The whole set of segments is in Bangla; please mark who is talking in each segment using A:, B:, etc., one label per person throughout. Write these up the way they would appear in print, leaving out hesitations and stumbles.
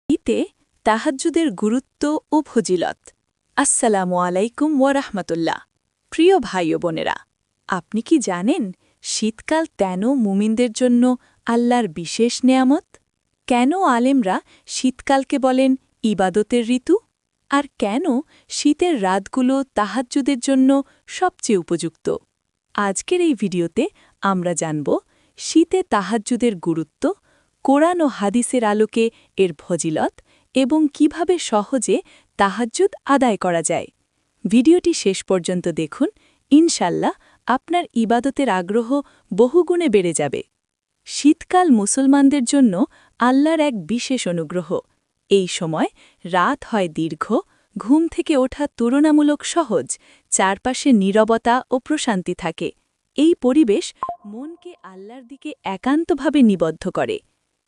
A: ঈদে তাহাজ্জুদের গুরুত্ব ও ফজিলত। আসসালামু আলাইকুম ওয়ারাহমাতুল্লাহ। প্রিয় ভাই ও বোনেরা, আপনি কি জানেন শীতকাল কেন মুমিনদের জন্য আল্লাহর বিশেষ নেয়ামত? কেন আলেমরা শীতকালকে বলেন ইবাদতের ঋতু? আর কেন শীতের রাতগুলো তাহাজ্জুদের জন্য সবচেয়ে উপযুক্ত? আজকের এই ভিডিওতে আমরা জানব শীতে তাহাজ্জুদের গুরুত্ব, কোরআন ও হাদিসের আলোকে এর ফজিলত এবং কিভাবে সহজে তাহাজ্জুদ আদায় করা যায়। ভিডিওটি শেষ পর্যন্ত দেখুন, ইনশাল্লাহ আপনার ইবাদতের আগ্রহ বহুগুণে বেড়ে যাবে। শীতকাল মুসলমানদের জন্য আল্লাহর এক বিশেষ অনুগ্রহ। এই সময় রাত হয় দীর্ঘ, ঘুম থেকে ওঠা তুলনামূলক সহজ, চারপাশে নীরবতা ও প্রশান্তি থাকে। এই পরিবেশ মনকে আল্লাহর দিকে একান্তভাবে নিবদ্ধ করে।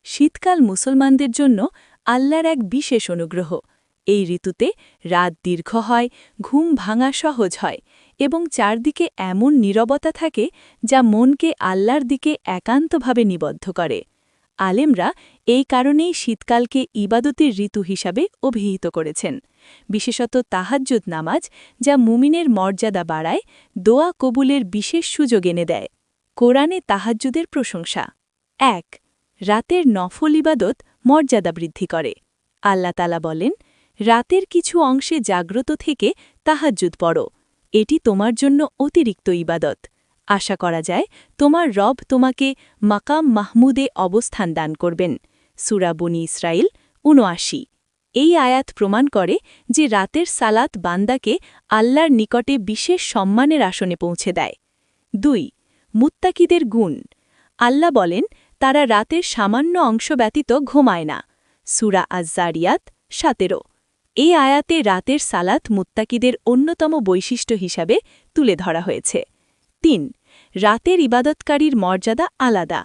A: শীতকাল মুসলমানদের জন্য আল্লাহর এক বিশেষ অনুগ্রহ। এই ঋতুতে রাত দীর্ঘ হয়, ঘুম ভাঙা সহজ হয় এবং চারদিকে এমন নীরবতা থাকে যা মনকে আল্লাহর দিকে একান্তভাবে নিবদ্ধ করে। আলেমরা এই কারণেই শীতকালকে ইবাদতের ঋতু হিসাবে অভিহিত করেছেন। বিশেষত তাহাজ্জুদ নামাজ, যা মুমিনের মর্যাদা বাড়ায়, দোয়া কবুলের বিশেষ সুযোগ এনে দেয়। কোরআনে তাহাজ্জুদের প্রশংসা। ১. রাতের নফল ইবাদত মর্যাদা বৃদ্ধি করে। আল্লাহ তাআলা বলেন, রাতের কিছু অংশে জাগ্রত থেকে তাহাজ্জুদ পড়ো, এটি তোমার জন্য অতিরিক্ত ইবাদত। আশা করা যায় তোমার রব তোমাকে মাকাম মাহমুদে অবস্থান দান করবেন। সূরা বনী ইসরাঈল ৭৯। এই আয়াত প্রমাণ করে যে রাতের সালাত বান্দাকে আল্লাহর নিকটে বিশেষ সম্মানের আসনে পৌঁছে দেয়। ২. মুত্তাকিদের গুণ। আল্লাহ বলেন, তারা রাতের সামান্য অংশ ব্যতীত ঘুমায় না। সূরা আয-যারিয়াত ১৭। এই আয়াতে রাতের সালাত মুত্তাকিদের অন্যতম বৈশিষ্ট্য হিসাবে তুলে ধরা হয়েছে। ৩. রাতের ইবাদতকারীর মর্যাদা আলাদা।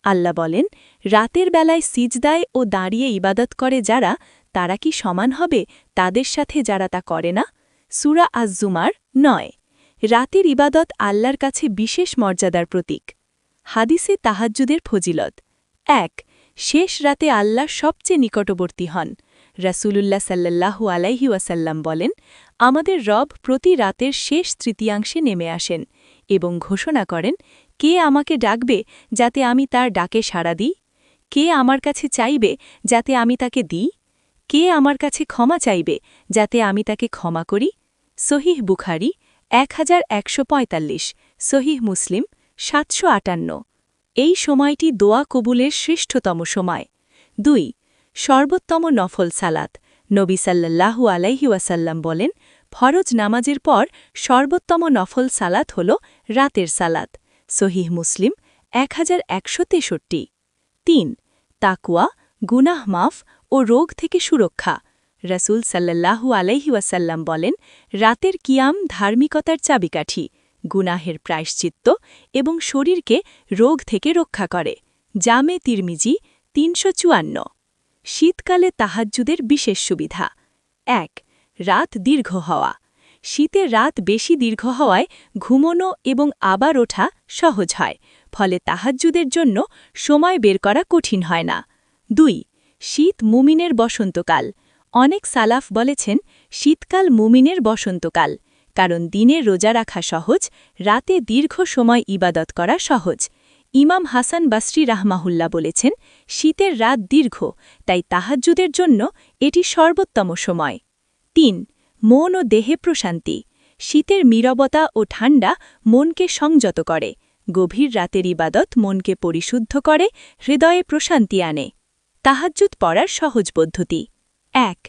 A: আল্লাহ বলেন, রাতের বেলায় সিজদায় ও দাঁড়িয়ে ইবাদত করে যারা, তারা কি সমান হবে তাদের সাথে যারা তা করে না? সূরা আয-জুমার ৯। রাতের ইবাদত আল্লাহর কাছে বিশেষ মর্যাদার প্রতীক। হাদিসে তাহাজ্জুদের ফজিলত। ১. শেষ রাতে আল্লাহ সবচেয়ে নিকটবর্তী হন। রাসূলুল্লাহ সাল্লাল্লাহু আলাইহি ওয়াসাল্লাম বলেন, আমাদের রব প্রতি রাতের শেষ তৃতীয়াংশে নেমে আসেন এবং ঘোষণা করেন, কে আমাকে ডাকবে যাতে আমি তার ডাকে সাড়া দিই? কে আমার কাছে চাইবে যাতে আমি তাকে দিই? কে আমার কাছে ক্ষমা চাইবে যাতে আমি তাকে ক্ষমা করি? সহিহ বুখারী ১১৪৫, সহিহ মুসলিম ৭৫৮। এই সময়টি দোয়া কবুলের শ্রেষ্ঠতম সময়। ২. সর্বোত্তম নফল সালাত। নবী সাল্লাল্লাহু আলাইহি ওয়াসাল্লাম বলেন, ফরজ নামাজের পর সর্বোত্তম নফল সালাত হল রাতের সালাত। সহিহ মুসলিম ১১৬৩। ৩. তাকওয়া, গুনাহ মাফ ও রোগ থেকে সুরক্ষা। রাসূল সাল্লাল্লাহু আলাইহি ওয়াসাল্লাম বলেন, রাতের কিয়াম ধার্মিকতার চাবিকাঠি, গুনাহের প্রায়শ্চিত্ত এবং শরীরকে রোগ থেকে রক্ষা করে। জামে তিরমিজি ৩৫৪। শীতকালে তাহাজ্জুদের বিশেষ সুবিধা। ১. রাত দীর্ঘ হওয়া। শীতে রাত বেশি দীর্ঘ হওয়ায় ঘুমোনো এবং আবার ওঠা সহজ হয়, ফলে তাহাজ্জুদের জন্য সময় বের করা কঠিন হয় না। ২. শীত মুমিনের বসন্তকাল। অনেক সালাফ বলেছেন, শীতকাল মুমিনের বসন্তকাল, কারণ দিনে রোজা রাখা সহজ, রাতে দীর্ঘ সময় ইবাদত করা সহজ। ইমাম হাসান বাসরি রাহমাহুল্লাহ বলেছেন, শীতের রাত দীর্ঘ, তাই তাহাজ্জুদের জন্য এটি সর্বোত্তম সময়। ৩. মন ও দেহে প্রশান্তি। শীতের নীরবতা ও ঠান্ডা মনকে সংযত করে। গভীর রাতের ইবাদত মনকে পরিশুদ্ধ করে, হৃদয়ে প্রশান্তি আনে। তাহাজ্জুদ পড়ার সহজ পদ্ধতি। ১.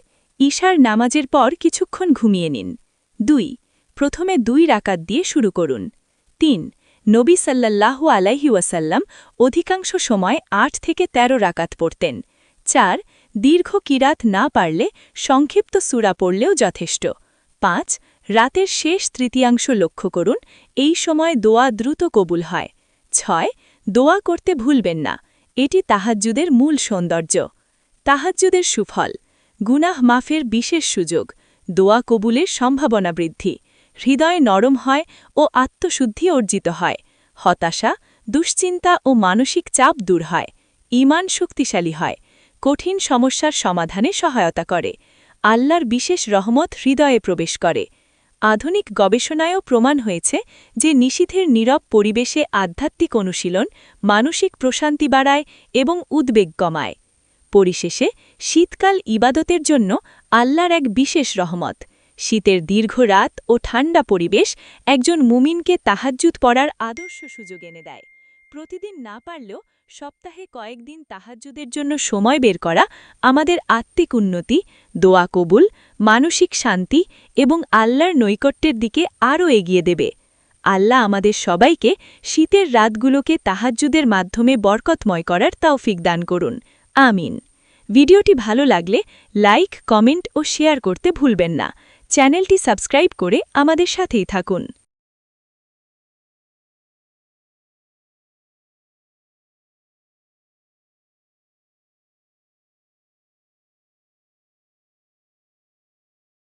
A: ঈশার নামাজের পর কিছুক্ষণ ঘুমিয়ে নিন। ২. প্রথমে ২ রাকাত দিয়ে শুরু করুন। ৩. নবী সাল্লাল্লাহু আলাইহি ওয়াসাল্লাম অধিকাংশ সময় ৮ থেকে ১৩ রাকাত পড়তেন। ৪. দীর্ঘ কিরাত না পারলে সংক্ষিপ্ত সূরা পড়লেও যথেষ্ট। ৫. রাতের শেষ তৃতীয়াংশ লক্ষ্য করুন, এই সময় দোয়া দ্রুত কবুল হয়। ৬. দোয়া করতে ভুলবেন না, এটি তাহাজ্জুদের মূল সৌন্দর্য। তাহাজ্জুদের সুফল। গুনাহ মাফের বিশেষ সুযোগ, দোয়া কবুলের সম্ভাবনা বৃদ্ধি, হৃদয় নরম হয় ও আত্মশুদ্ধি অর্জিত হয়, হতাশা, দুশ্চিন্তা ও মানসিক চাপ দূর হয়, ঈমান শক্তিশালী হয়, কঠিন সমস্যার সমাধানে সহায়তা করে আল্লাহর বিশেষ রহমত হৃদয়ে প্রবেশ করে আধুনিক গবেষণায়ও প্রমাণ হয়েছে যে নিশীথের নীরব পরিবেশে আধ্যাত্মিক অনুশীলন মানসিক প্রশান্তি বাড়ায় এবং উদ্বেগ কমায় পরিশেষে শীতকাল ইবাদতের জন্য আল্লাহর এক বিশেষ রহমত শীতের দীর্ঘ রাত ও ঠান্ডা পরিবেশ একজন মুমিনকে তাহাজ্জুদ পড়ার আদর্শ সুযোগ এনে দেয় প্রতিদিন না পারলেও সপ্তাহে কয়েকদিন তাহাজ্জুদের জন্য সময় বের করা আমাদের আত্মিক উন্নতি দোয়া কবুল মানসিক শান্তি এবং আল্লাহর নৈকট্যের দিকে আরও এগিয়ে দেবে আল্লাহ আমাদের সবাইকে শীতের রাতগুলোকে তাহাজ্জুদের মাধ্যমে বরকতময় করার তৌফিক দান করুন আমিন ভিডিওটি ভালো লাগলে লাইক কমেন্ট ও শেয়ার করতে ভুলবেন না চ্যানেলটি সাবস্ক্রাইব করে আমাদের সাথেই থাকুন